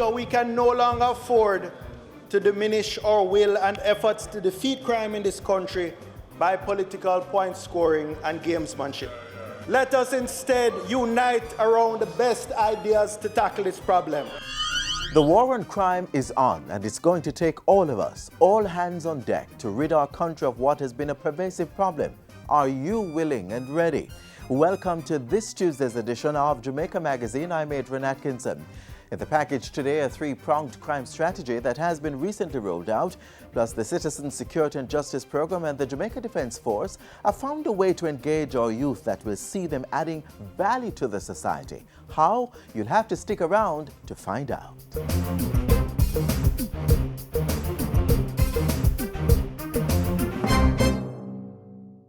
So we can no longer afford to diminish our will and efforts to defeat crime in this country by political point scoring and gamesmanship. Let us instead unite around the best ideas to tackle this problem. The war on crime is on, and it's going to take all of us, all hands on deck, to rid our country of what has been a pervasive problem. Are you willing and ready? Welcome to this Tuesday's edition of Jamaica Magazine. I'm Adrian Atkinson. In the package today, a three-pronged crime strategy that has been recently rolled out, plus the Citizen Security and Justice Program and the Jamaica Defence Force have found a way to engage our youth that will see them adding value to the society. How? You'll have to stick around to find out.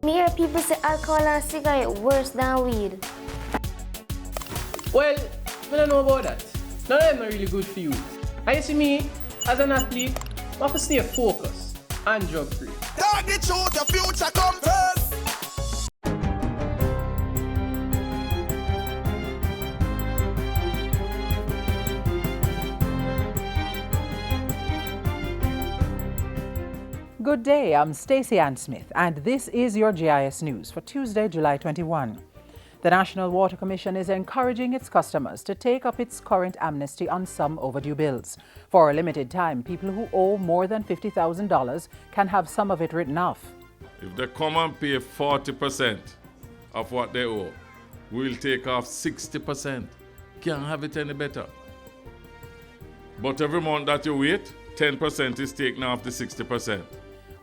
Me hear people say alcohol and cigarette worse than weed. Well, I don't know about that. None of them are really good for you. And you see me, as an athlete, I have to stay focused and drug free. Target shoot, your future come first. Good day, I'm Stacey Ann Smith, and this is your GIS News for Tuesday, July 21. The National Water Commission is encouraging its customers to take up its current amnesty on some overdue bills. For a limited time, people who owe more than $50,000 can have some of it written off. If they come and pay 40% of what they owe, we'll take off 60%. Can't have it any better. But every month that you wait, 10% is taken off the 60%.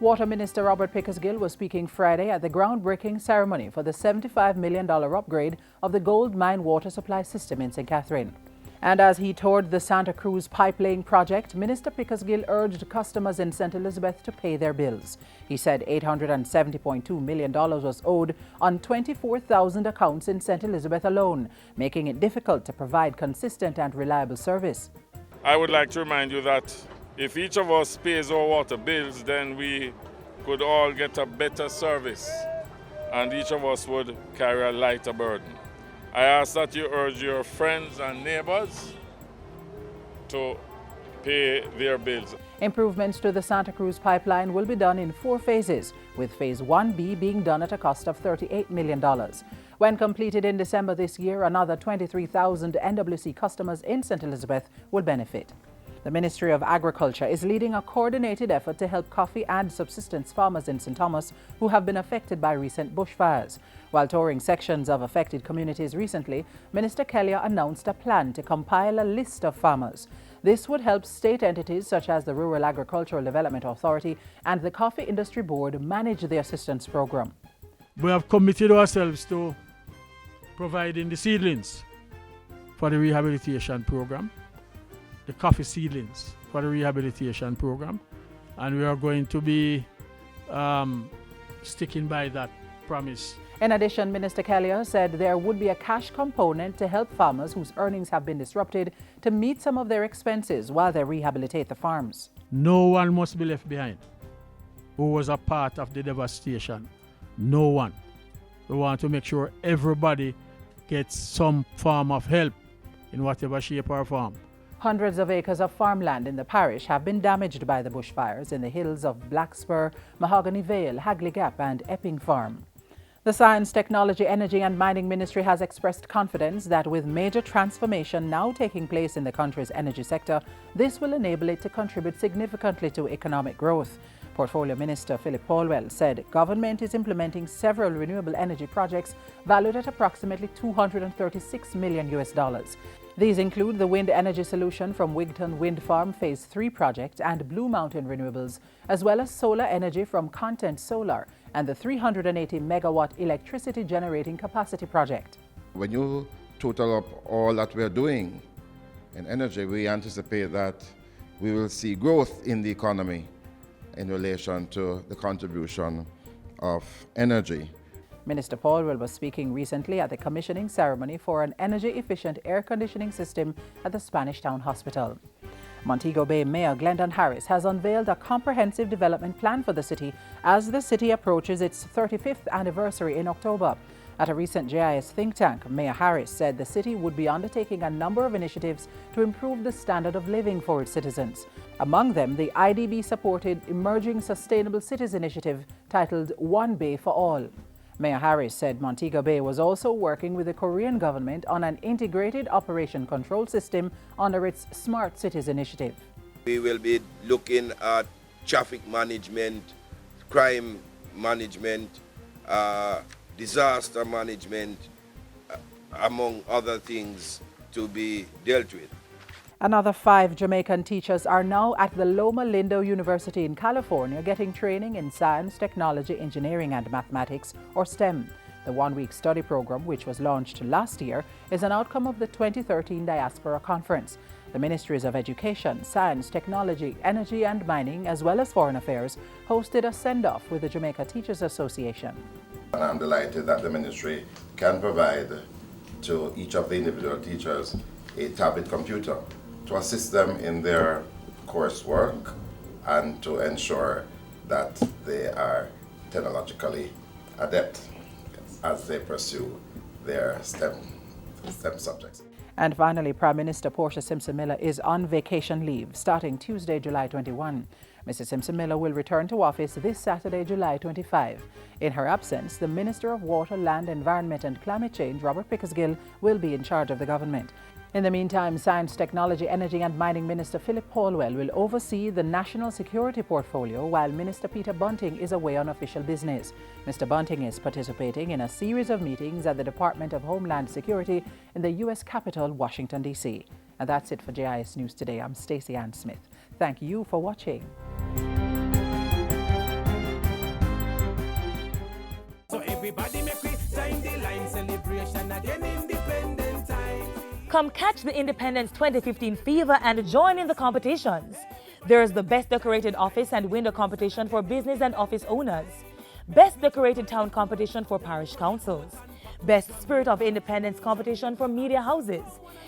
Water Minister Robert Pickersgill was speaking Friday at the groundbreaking ceremony for the $75 million upgrade of the gold mine water supply system in St. Catherine. And as he toured the Santa Cruz pipeline project, Minister Pickersgill urged customers in St. Elizabeth to pay their bills. He said $870.2 million was owed on 24,000 accounts in St. Elizabeth alone, making it difficult to provide consistent and reliable service. I would like to remind you that if each of us pays our water bills, then we could all get a better service and each of us would carry a lighter burden. I ask that you urge your friends and neighbors to pay their bills. Improvements to the Santa Cruz pipeline will be done in 4 phases, with Phase 1B being done at a cost of $38 million. When completed in December this year, another 23,000 NWC customers in St. Elizabeth will benefit. The Ministry of Agriculture is leading a coordinated effort to help coffee and subsistence farmers in St. Thomas who have been affected by recent bushfires. While touring sections of affected communities recently, Minister Kelly announced a plan to compile a list of farmers. This would help state entities such as the Rural Agricultural Development Authority and the Coffee Industry Board manage the assistance program. We have committed ourselves to providing the seedlings for the rehabilitation program, the coffee seedlings for the rehabilitation program, and we are going to be sticking by that promise. In addition, Minister Kelly said there would be a cash component to help farmers whose earnings have been disrupted to meet some of their expenses while they rehabilitate the farms. No one must be left behind who was a part of the devastation. No one. We want to make sure everybody gets some form of help in whatever shape or form. Hundreds of acres of farmland in the parish have been damaged by the bushfires in the hills of Blackspur, Mahogany Vale, Hagley Gap and Epping Farm. The Science, Technology, Energy and Mining Ministry has expressed confidence that with major transformation now taking place in the country's energy sector, this will enable it to contribute significantly to economic growth. Portfolio Minister Philip Paulwell said government is implementing several renewable energy projects valued at approximately $236 million. These include the wind energy solution from Wigton Wind Farm Phase 3 project and Blue Mountain Renewables, as well as solar energy from Content Solar and the 380 megawatt electricity generating capacity project. When you total up all that we're doing in energy, we anticipate that we will see growth in the economy in relation to the contribution of energy. Minister Paulwell was speaking recently at the commissioning ceremony for an energy-efficient air conditioning system at the Spanish Town Hospital. Montego Bay Mayor Glendon Harris has unveiled a comprehensive development plan for the city as the city approaches its 35th anniversary in October. At a recent GIS think tank, Mayor Harris said the city would be undertaking a number of initiatives to improve the standard of living for its citizens. Among them, the IDB-supported Emerging Sustainable Cities initiative titled One Bay for All. Mayor Harris said Montego Bay was also working with the Korean government on an integrated operation control system under its Smart Cities initiative. We will be looking at traffic management, crime management, disaster management, among other things to be dealt with. Another 5 Jamaican teachers are now at the Loma Linda University in California getting training in science, technology, engineering and mathematics, or STEM. The one-week study program, which was launched last year, is an outcome of the 2013 Diaspora Conference. The Ministries of Education, Science, Technology, Energy and Mining, as well as Foreign Affairs, hosted a send-off with the Jamaica Teachers Association. I'm delighted that the ministry can provide to each of the individual teachers a tablet computer to assist them in their coursework and to ensure that they are technologically adept as they pursue their STEM subjects. And finally, Prime Minister Portia Simpson-Miller is on vacation leave starting Tuesday, July 21. Mrs. Simpson-Miller will return to office this Saturday, July 25. In her absence, the Minister of Water, Land, Environment and Climate Change, Robert Pickersgill, will be in charge of the government. In the meantime, Science, Technology, Energy and Mining Minister Philip Paulwell will oversee the national security portfolio while Minister Peter Bunting is away on official business. Mr. Bunting is participating in a series of meetings at the Department of Homeland Security in the U.S. capital, Washington, D.C. And that's it for GIS News Today. I'm Stacey Ann Smith. Thank you for watching. So everybody make we time the line celebration again independent time. Come catch the Independence 2015 fever and join in the competitions. There's the Best Decorated Office and Window competition for business and office owners, Best Decorated Town competition for parish councils, Best Spirit of Independence competition for media houses,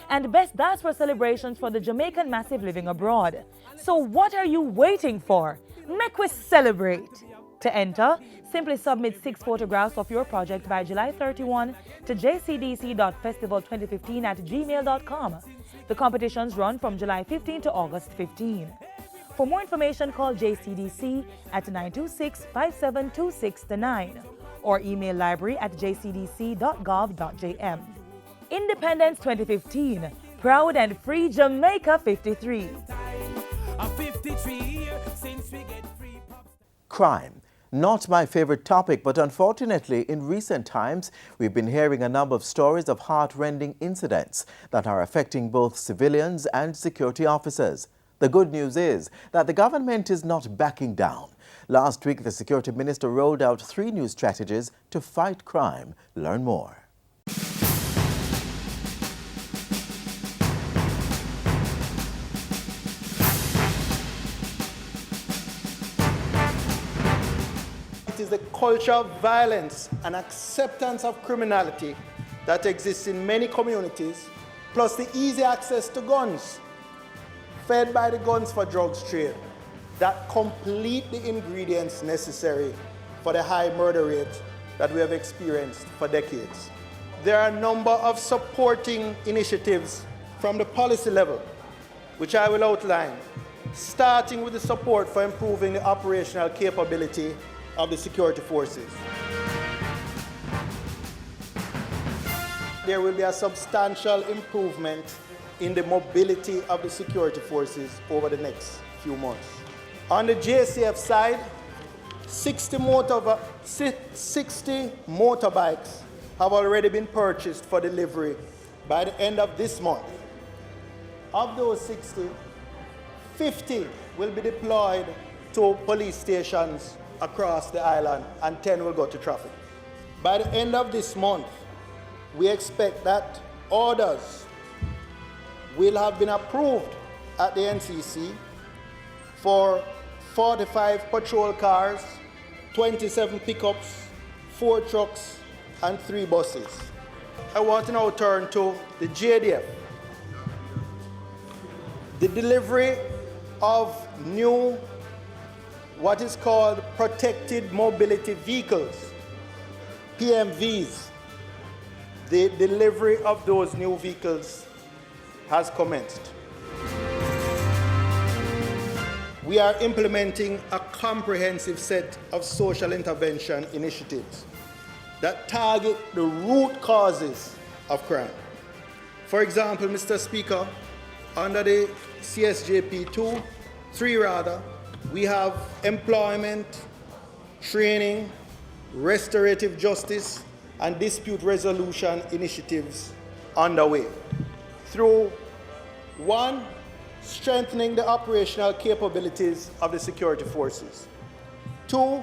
and Best Diaspora celebrations for the Jamaican Massive living abroad. So what are you waiting for? Make we celebrate! To enter, simply submit 6 photographs of your project by July 31 to jcdc.festival2015@gmail.com. The competitions run from July 15 to August 15. For more information, call JCDC at 926-5726-9 or email library@jcdc.gov.jm. Independence 2015, proud and free Jamaica 53. A 53 year since we get free. Crime. Not my favorite topic, but unfortunately, in recent times, we've been hearing a number of stories of heart-rending incidents that are affecting both civilians and security officers. The good news is that the government is not backing down. Last week, the Security Minister rolled out 3 new strategies to fight crime. Learn more. It is the culture of violence and acceptance of criminality that exists in many communities, plus the easy access to guns, fed by the guns for drugs trade, that complete the ingredients necessary for the high murder rate that we have experienced for decades. There are a number of supporting initiatives from the policy level, which I will outline, starting with the support for improving the operational capability of the security forces. There will be a substantial improvement in the mobility of the security forces over the next few months. On the JCF side, 60 motorbikes have already been purchased for delivery by the end of this month. Of those 60, 50 will be deployed to police stations across the island, and 10 will go to traffic. By the end of this month, we expect that orders will have been approved at the NCC for 45 patrol cars, 27 pickups, 4 trucks, and 3 buses. I want to now turn to the JDF. The delivery of new what is called Protected Mobility Vehicles, PMVs, The delivery of those new vehicles has commenced. We are implementing a comprehensive set of social intervention initiatives that target the root causes of crime. For example, Mr. Speaker, under the CSJP 3 we have employment, training, restorative justice, and dispute resolution initiatives underway. Through 1, strengthening the operational capabilities of the security forces. 2,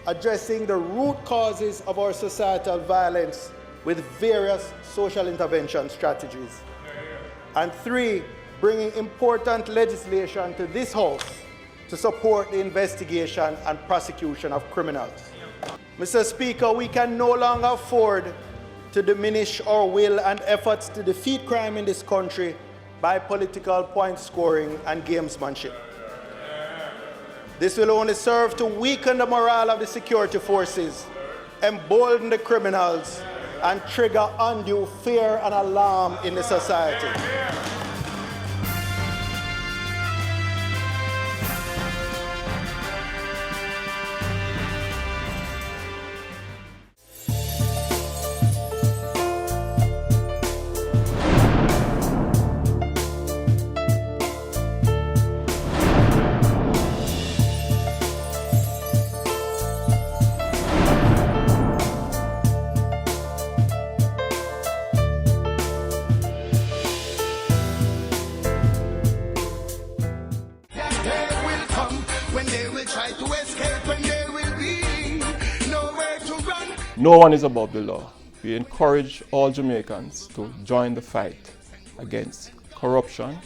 addressing the root causes of our societal violence with various social intervention strategies. And 3, bringing important legislation to this House to support the investigation and prosecution of criminals. Mr. Speaker, we can no longer afford to diminish our will and efforts to defeat crime in this country by political point scoring and gamesmanship. This will only serve to weaken the morale of the security forces, embolden the criminals, and trigger undue fear and alarm in the society. No one is above the law. We encourage all Jamaicans to join the fight against corruption,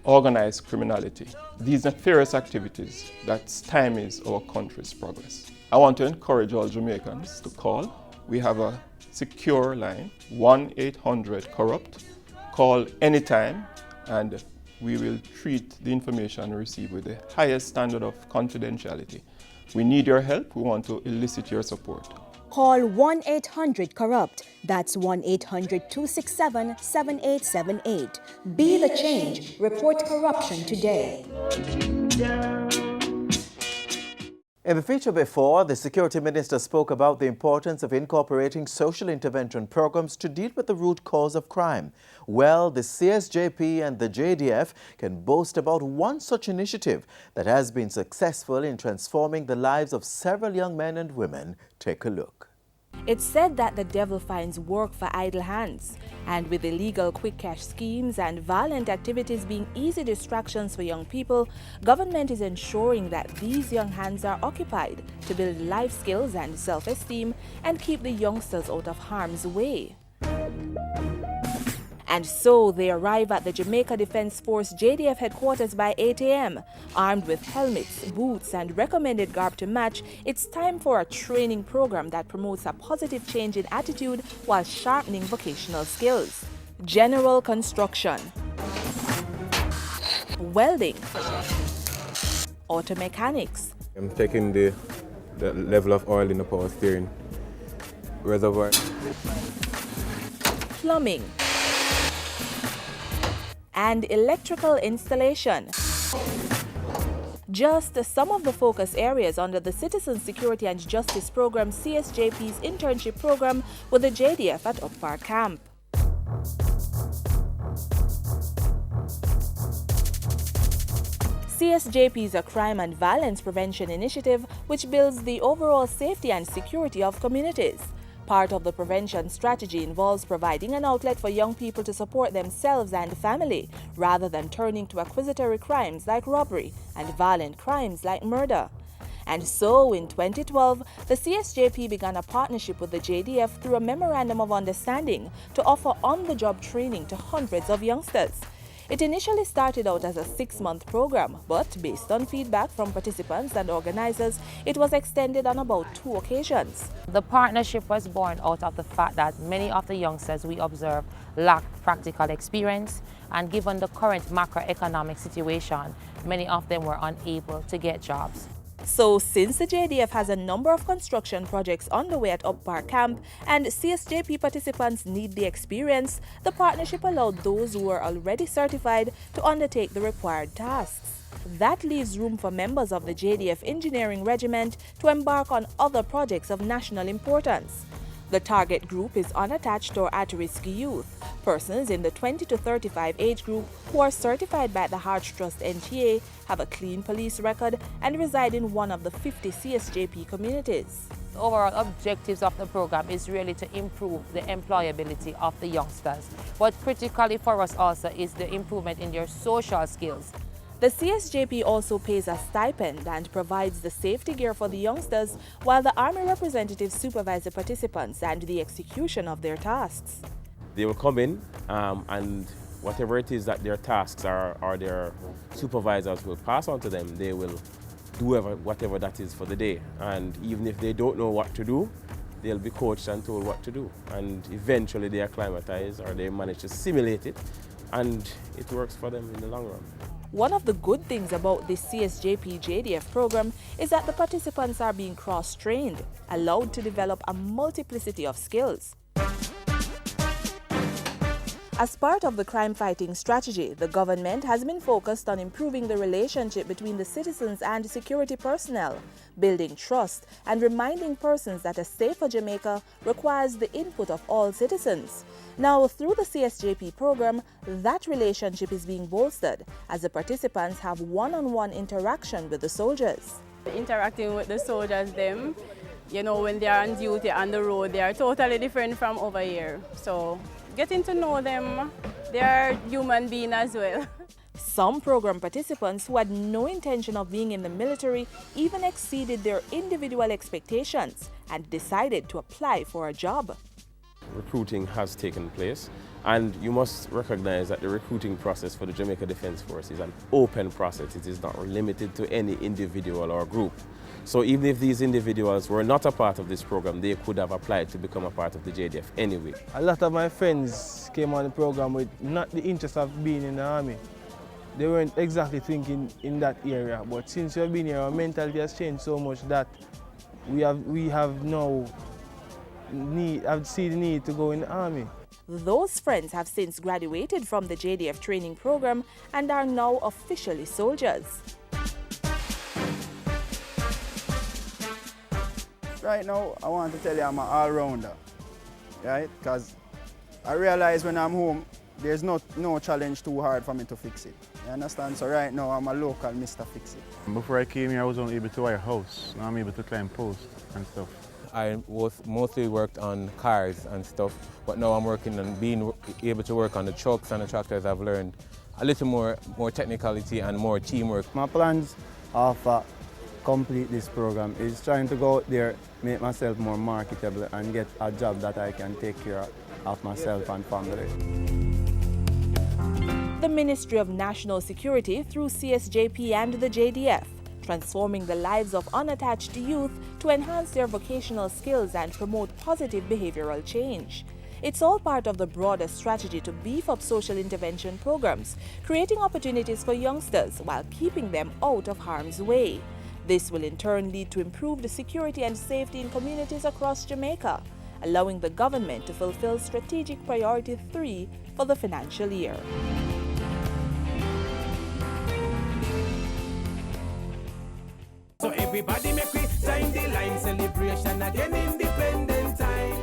organized criminality, these nefarious activities that stymies our country's progress. I want to encourage all Jamaicans to call. We have a secure line, 1-800-CORRUPT. Call anytime and we will treat the information received with the highest standard of confidentiality. We need your help. We want to elicit your support. Call 1-800-CORRUPT. That's 1-800-267-7878. Be the change. Report corruption today. In the feature before, the Security Minister spoke about the importance of incorporating social intervention programs to deal with the root cause of crime. Well, the CSJP and the JDF can boast about one such initiative that has been successful in transforming the lives of several young men and women. Take a look. It's said that the devil finds work for idle hands, and with illegal quick cash schemes and violent activities being easy distractions for young people, government is ensuring that these young hands are occupied to build life skills and self-esteem and keep the youngsters out of harm's way. And so they arrive at the Jamaica Defense Force JDF headquarters by 8 a.m. Armed with helmets, boots, and recommended garb to match, it's time for a training program that promotes a positive change in attitude while sharpening vocational skills. General construction, welding, auto mechanics. I'm checking the level of oil in the power steering reservoir. Plumbing, and electrical installation. Just some of the focus areas under the Citizen Security and Justice Program CSJP's internship program with the JDF at Oak Park Camp. CSJP is a crime and violence prevention initiative which builds the overall safety and security of communities. Part of the prevention strategy involves providing an outlet for young people to support themselves and family, rather than turning to accusatory crimes like robbery and violent crimes like murder. And so, in 2012, the CSJP began a partnership with the JDF through a Memorandum of Understanding to offer on-the-job training to hundreds of youngsters. It initially started out as a 6-month program, but based on feedback from participants and organizers, it was extended on about 2 occasions. The partnership was born out of the fact that many of the youngsters we observed lacked practical experience, and given the current macroeconomic situation, many of them were unable to get jobs. So, since the JDF has a number of construction projects underway at Up Park Camp and CSJP participants need the experience, the partnership allowed those who are already certified to undertake the required tasks. That leaves room for members of the JDF Engineering Regiment to embark on other projects of national importance. The target group is unattached or at-risk youth, persons in the 20 to 35 age group who are certified by the Heart Trust NTA, have a clean police record, and reside in one of the 50 CSJP communities. The overall objectives of the program is really to improve the employability of the youngsters. But critically for us also is the improvement in their social skills. The CSJP also pays a stipend and provides the safety gear for the youngsters, while the Army representatives supervise the participants and the execution of their tasks. They will come in and whatever it is that their tasks are or their supervisors will pass on to them, they will do whatever that is for the day. And even if they don't know what to do, they'll be coached and told what to do. And eventually they acclimatize or they manage to simulate it, and it works for them in the long run. One of the good things about this CSJP JDF program is that the participants are being cross-trained, allowed to develop a multiplicity of skills. As part of the crime-fighting strategy, the government has been focused on improving the relationship between the citizens and security personnel, building trust, and reminding persons that a safer Jamaica requires the input of all citizens. Now, through the CSJP program, that relationship is being bolstered as the participants have one-on-one interaction with the soldiers. Interacting with the soldiers, them, when they are on duty on the road, they are totally different from over here. So, getting to know them, they are human beings as well. Some program participants who had no intention of being in the military even exceeded their individual expectations and decided to apply for a job. Recruiting has taken place, and you must recognize that the recruiting process for the Jamaica Defence Force is an open process. It is not limited to any individual or group. So even if these individuals were not a part of this program, they could have applied to become a part of the JDF anyway. A lot of my friends came on the program with not the interest of being in the army. They weren't exactly thinking in that area, but since we've been here, our mentality has changed so much that we have now seen the need to go in the army. Those friends have since graduated from the JDF training program and are now officially soldiers. Right now, I want to tell you I'm an all-rounder, right? Because I realize when I'm home, there's no challenge too hard for me to fix it. You understand? So right now, I'm a local Mr. Fix It. Before I came here, I wasn't able to wire a house. Now I'm able to climb posts and stuff. I mostly worked on cars and stuff, but now I'm working on being able to work on the trucks and the tractors. I've learned a little more technicality and more teamwork. My plans after complete this program is trying to go out there, make myself more marketable and get a job that I can take care of myself and family. The Ministry of National Security through CSJP and the JDF, transforming the lives of unattached youth to enhance their vocational skills and promote positive behavioral change. It's all part of the broader strategy to beef up social intervention programs, creating opportunities for youngsters while keeping them out of harm's way. This will in turn lead to improved security and safety in communities across Jamaica, allowing the government to fulfill Strategic Priority 3 for the financial year. So everybody make we join the line, celebration again, independent time.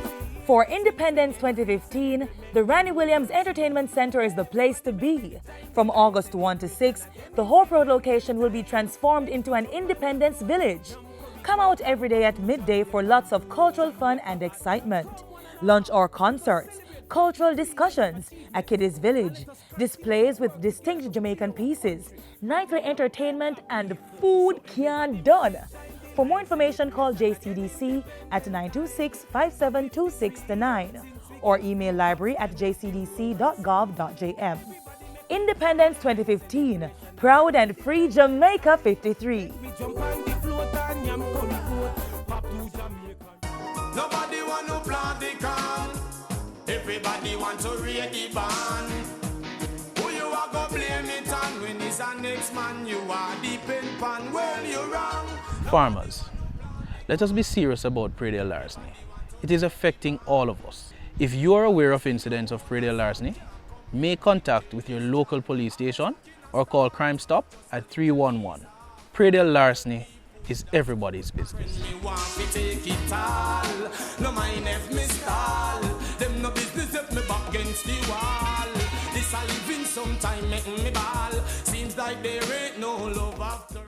For Independence 2015, the Randy Williams Entertainment Center is the place to be. From August 1 to 6, the Hope Road location will be transformed into an Independence Village. Come out every day at midday for lots of cultural fun and excitement. Lunch or concerts, cultural discussions, a kiddies village, displays with distinct Jamaican pieces, nightly entertainment, and food can done. For more information, call JCDC at 926-5726-9 or email library@jcdc.gov.jm. Independence 2015, proud and free Jamaica 53. Nobody want to plant the can. Everybody want to read the band. Who you are go blame it on when it's a next man you are deep in pan? Well, you're wrong. Farmers, let us be serious about predial larceny. It is affecting all of us. If you are aware of incidents of predial larceny, make contact with your local police station or call Crime Stop at 311. Predial larceny is everybody's business. No mind if me stall. Them no business if me back against the wall. This a living sometime making me ball. Seems like there ain't no love after.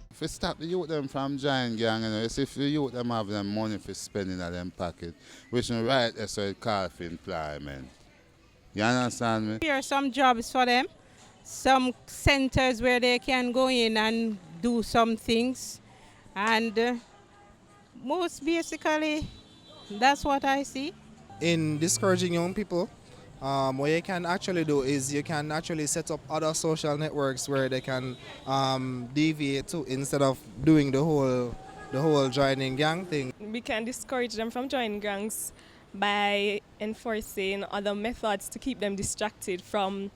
If we stop the youth them from giant gang, you know, if the youth them have them money for spending at them pocket, which is right, that's what it call for employment. You understand me? Here are some jobs for them, some centers where they can go in and do some things, and most basically, that's what I see. In discouraging young people, what you can actually do is you can actually set up other social networks where they can deviate to, instead of doing the whole joining gang thing. We can discourage them from joining gangs by enforcing other methods to keep them distracted from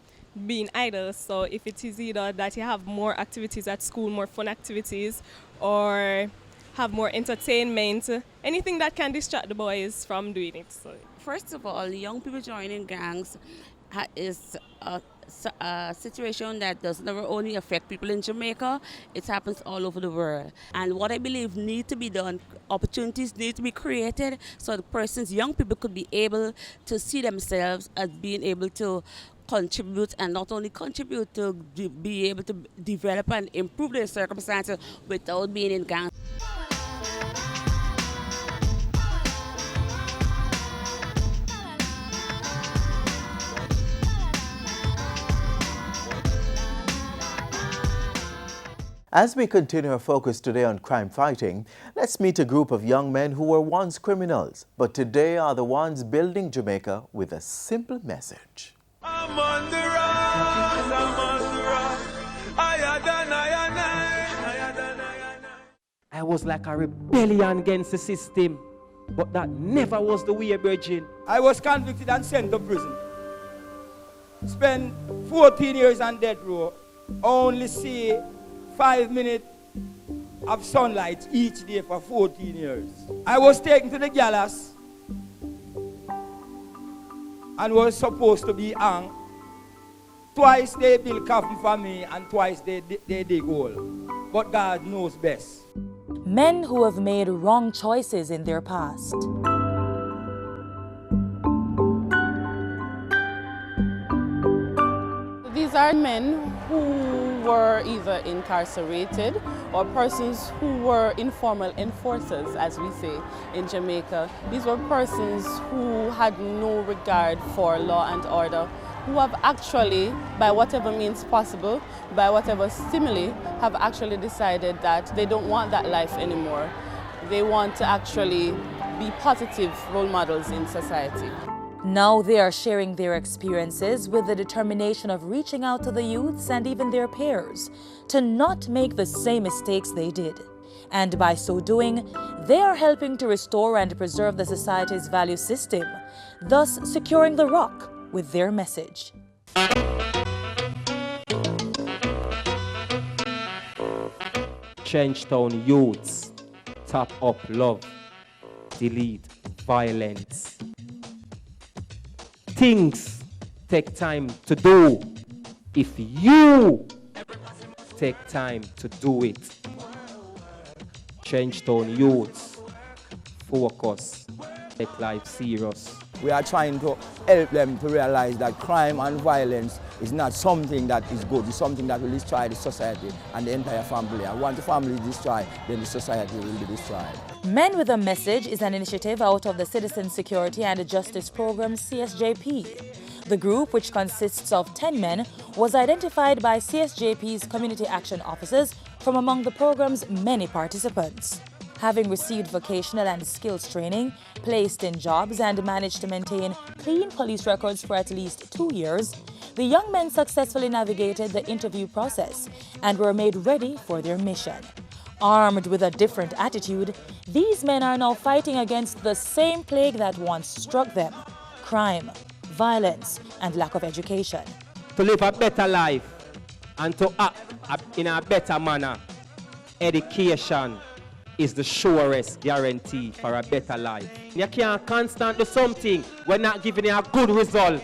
being idle. So if it is either that you have more activities at school, more fun activities, or have more entertainment, anything that can distract the boys from doing it. So. First of all, young people joining gangs is a situation that does not only affect people in Jamaica, it happens all over the world. And what I believe needs to be done, opportunities need to be created so the young people could be able to see themselves as being able to contribute, and not only contribute, to be able to develop and improve their circumstances without being in gangs. As we continue our focus today on crime fighting, let's meet a group of young men who were once criminals, but today are the ones building Jamaica with a simple message. I'm on the rise, I'm on the rise. I was like a rebellion against the system, but that never was the way, Virgin. I was convicted and sent to prison. Spent 14 years on death row, only see 5 minutes of sunlight each day for 14 years. I was taken to the gallows and was supposed to be hung. Twice they built coffin for me and twice they dig hole. But God knows best. Men who have made wrong choices in their past. These are men who were either incarcerated or persons who were informal enforcers, as we say in Jamaica. These were persons who had no regard for law and order, who have actually, by whatever means possible, by whatever stimuli, have actually decided that they don't want that life anymore. They want to actually be positive role models in society. Now they are sharing their experiences with the determination of reaching out to the youths and even their peers to not make the same mistakes they did. And by so doing, they are helping to restore and preserve the society's value system, thus securing the rock with their message. Changetown youths, top up love, delete violence. Things take time to do if you take time to do it. Changetown youths, focus, take life serious. We are trying to help them to realize that crime and violence is not something that is good. It's something that will destroy the society and the entire family. And once the family is destroyed, then the society will be destroyed. Men with a Message is an initiative out of the Citizen Security and Justice Program, CSJP. The group, which consists of 10 men, was identified by CSJP's community action officers from among the program's many participants. Having received vocational and skills training, placed in jobs, and managed to maintain clean police records for at least 2 years, the young men successfully navigated the interview process and were made ready for their mission. Armed with a different attitude, these men are now fighting against the same plague that once struck them: crime, violence, and lack of education. To live a better life and to act in a better manner, education is the surest guarantee for a better life. You can't constantly do something when not giving you a good result.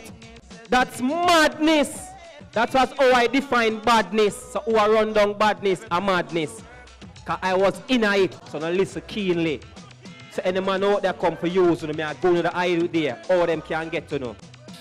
That's madness. That's how I define badness. So who I run down badness and madness. Because I was in it, so now listen keenly. So any man out there come for you, so me I go to the eye there, all them can get to know.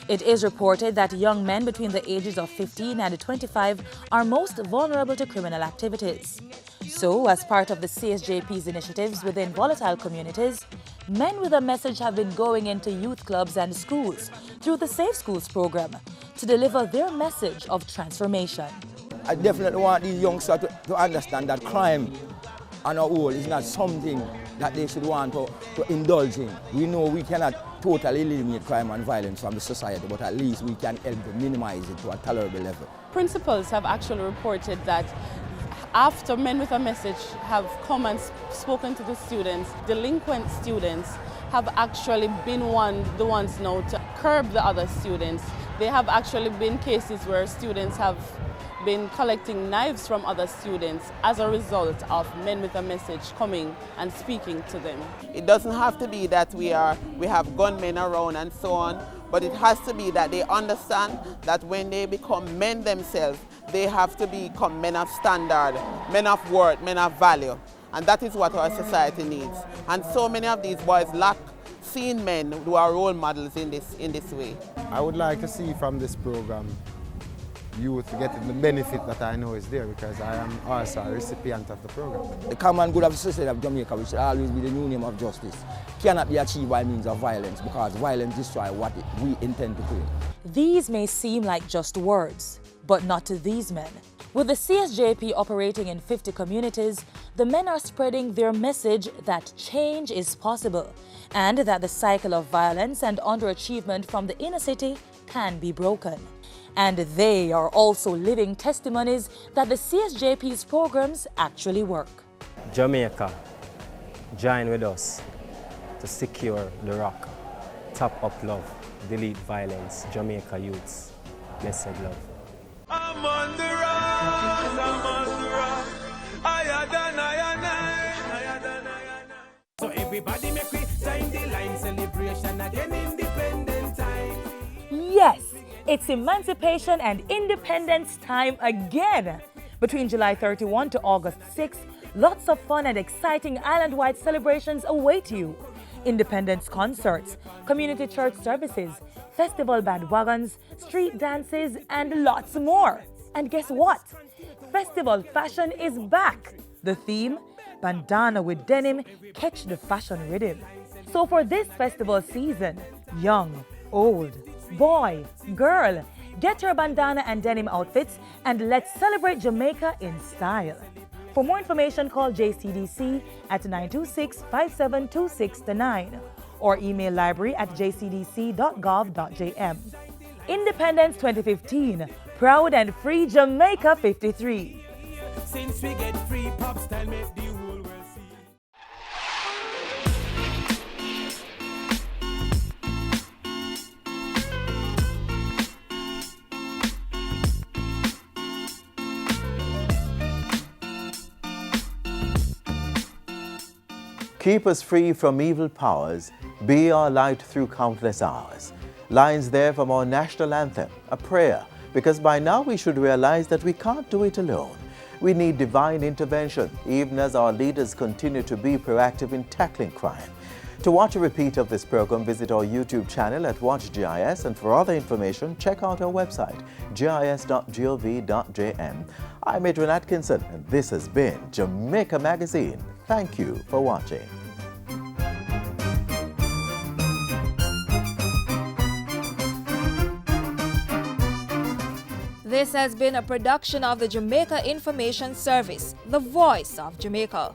It is reported that young men between the ages of 15 and 25 are most vulnerable to criminal activities. So, as part of the CSJP's initiatives within volatile communities, men with a message have been going into youth clubs and schools through the Safe Schools program to deliver their message of transformation. I definitely want these youngsters to understand that crime on our whole is not something that they should want to indulge in. We know we cannot totally eliminate crime and violence from the society, but at least we can help to minimize it to a tolerable level. Principals have actually reported that after Men with a Message have come and spoken to the students, delinquent students have actually been the ones now to curb the other students. There have actually been cases where students have been collecting knives from other students as a result of Men with a Message coming and speaking to them. It doesn't have to be that we have gunmen around and so on, but it has to be that they understand that when they become men themselves, they have to become men of standard, men of worth, men of value. And that is what our society needs. And so many of these boys lack seeing men who are role models in this way. I would like to see from this program youth getting the benefit that I know is there, because I am also a recipient of the program. The common good of the society of Jamaica, which should always be the new name of justice, cannot be achieved by means of violence, because violence destroys what we intend to create. These may seem like just words, but not to these men. With the CSJP operating in 50 communities, the men are spreading their message that change is possible and that the cycle of violence and underachievement from the inner city can be broken. And they are also living testimonies that the CSJP's programs actually work. Jamaica, join with us to secure the rock. Top up love, delete violence. Jamaica youths, blessed love. I'm on the rise, I'm on the rise. Higher than higher than. So everybody make we sign the line, celebration again, independent time. Yes, it's Emancipation and Independence time again. Between July 31 to August 6, lots of fun and exciting island-wide celebrations await you. Independence concerts, community church services, festival bandwagons, street dances, and lots more. And guess what? Festival fashion is back. The theme, bandana with denim, catch the fashion rhythm. So for this festival season, young, old, boy, girl, get your bandana and denim outfits and let's celebrate Jamaica in style. For more information, call JCDC at 926-5726-9 or email library@jcdc.gov.jm. Independence 2015, proud and free Jamaica 53. Since we get free pop style, make the whole world see. Keep us free from evil powers, be our light through countless hours. Lines there from our national anthem, a prayer, because by now we should realize that we can't do it alone. We need divine intervention, even as our leaders continue to be proactive in tackling crime. To watch a repeat of this program, visit our YouTube channel at WatchGIS, and for other information, check out our website, gis.gov.jm. I'm Adrian Atkinson, and this has been Jamaica Magazine. Thank you for watching. This has been a production of the Jamaica Information Service, the voice of Jamaica.